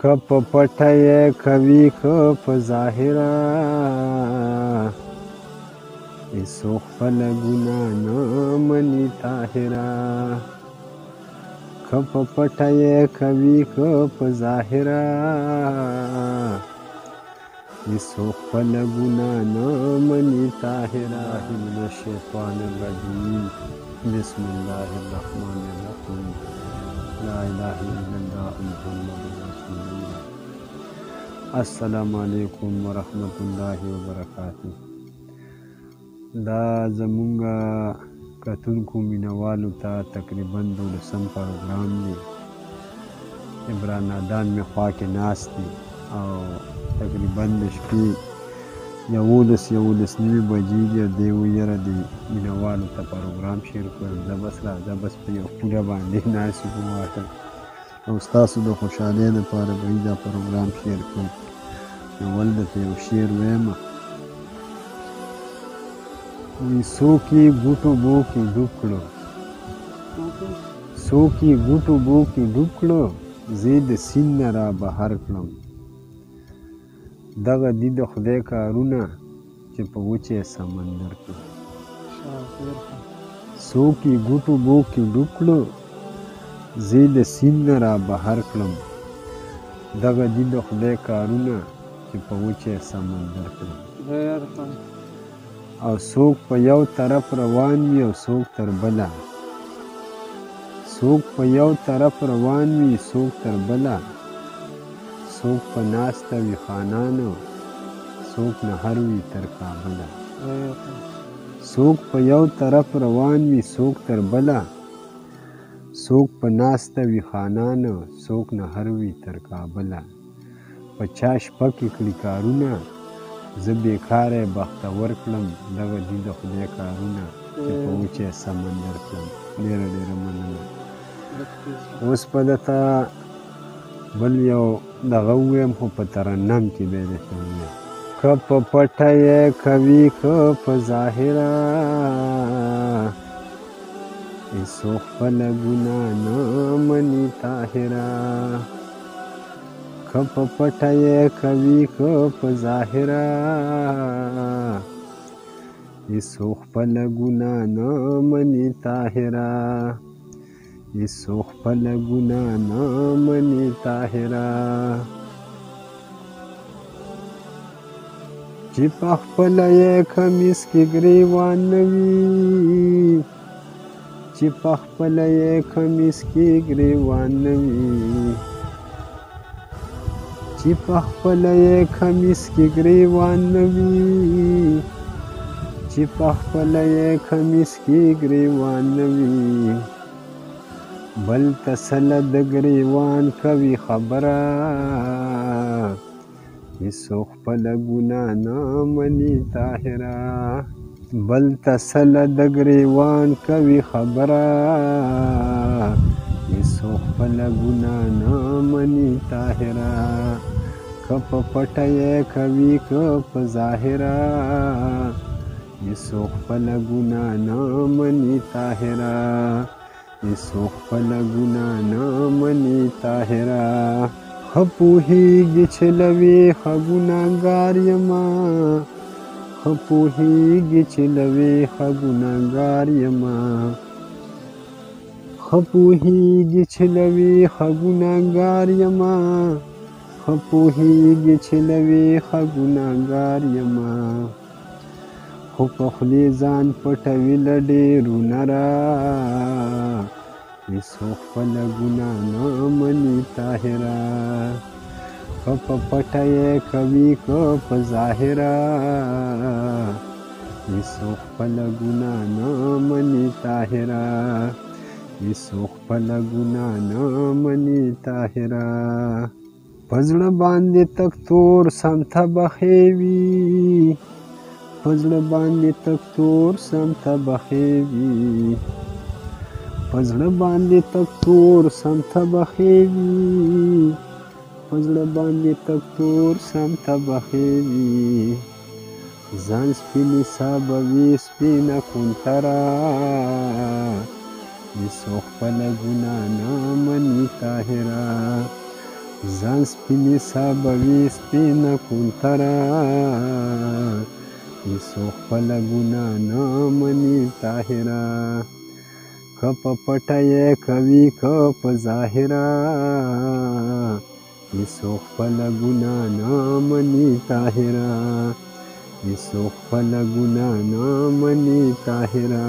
که په پټه یې کوي که په ظاهره هیڅوک خپله ګناه نه مني طاهره که په پټه یې کوي که په ظاهره هیڅوک خپله ګناه نه مني طاهره من الشیطان الرجیم بسم الله الرحمن الرحیم لا اله الا الله محمد رسول الله. السلام علیکم ورحمت الله وبرکاتہ. دا زمونږ کتونکو مینوالو ته تقریبا 12 پروګرام دی. نادان مې خوا کې ناست دی او تقریبا د شپې 11 نوي بجې دي او دی وایي یاره د مینوالو ته پروګرام شیر کړم. زه بس راځه بس په یو پوره باندې ناست یم په واټر او ستاسو د خوشحالۍ دپاره به یې دا پروګرام شیر کړم. نو ول درته یو شعر ویمه وی څوک یې ګوټو بو کې ډوب کړو څوک یې ګوټو بو کې ډوب کړو زه یې د سیند نه را بهر کړم. دغه دي د خدای کارونه چې په وچې سمندر کې څوک یې ګوټو بو کې ډوب کړو زه یې د سیند نه را بهر کړم. دغه دي د خدای کارونه چې په وچې سمندر کې او څوک په یو طرف روان وي او څوک تر بله څوک په یو طرف روان وي څوک تر بله څوک په ناسته وي خانانو څوک نهر وي تر کابله څوک په یو طرف روان وي څوک تر بله څوک په ناسته وي خانانو څوک نهر وي تر کابله په چا شپه کې کړي کارونه زه بېکاره بختور کړم. دغه دي د خدای کارونه چې په وچې سمندر کړم. ډېره ډېره مننه. اوس به درته بل یو دغه ووایم خو په ترنم کې به یې درته ووایم که په پټه یې کوي که په ظاهره هیڅوک خپله ګناه نه مني طاهره که په پټه یې کوي که په ظاهره هیڅوک خپله ګناه نه مني طاهره هیڅوک خپله ګناه نه مني طاهره چې په خپله یې کمیس کې ګریوان نه وي چې په خپله یې کمیس کې ګریوان نه وي چې په خپله یې کمیس کې ګریوان نه وي چې په خپله یې کمیس کې ګریوان نه وي بل ته سله د ګریوان کوي خبره هیڅوک خپله ګناه نه مني طاهره بل ته سله د ګریوان کوي خبره هیڅوک خپله ګناه نه مني طاهره که په پټه یې کوي که په ظاهره هیڅوک خپله ګناه نه مني طاهره هیڅوک خپله ګناه نه مني طاهره ښه پوهېږي چې له ویښه ګناهګار یمه ښه پوهېږي چې له ویښه ګناهګار یمه ښه پوهېږي چې له ویښه ګناهګار یمه ښه پوهېږي چې له ویښه ګناهګار یمه خو په خولې ځان پټوي له ډېرو نره هیڅوک خپله ګناه نه مني طاهره که په پټه یې کوي که په ظاهره هیڅوک خپله ګناه نه مني طاهره هیڅوک خپله ګناه نه مني طاهره په زړه باندې تک تور سم تبخې وي په زړه باندې تک تور سم تبخې وي په زړه باندې تک تور سم تبخې وي په زړه باندې تک تور سم تبخې وي ځان سپینې سابوي سپینه کونتره هیڅوک خپله ګناه نه مني طاهره ځان سپینې سابوي سپینه کونتره هېڅوک خپله ګناه نه مني طاهره که په پټه یې کوي که په ظاهره هېڅوک خپله ګناه نه مني طاهره هېڅوک خپله ګناه نه مني طاهره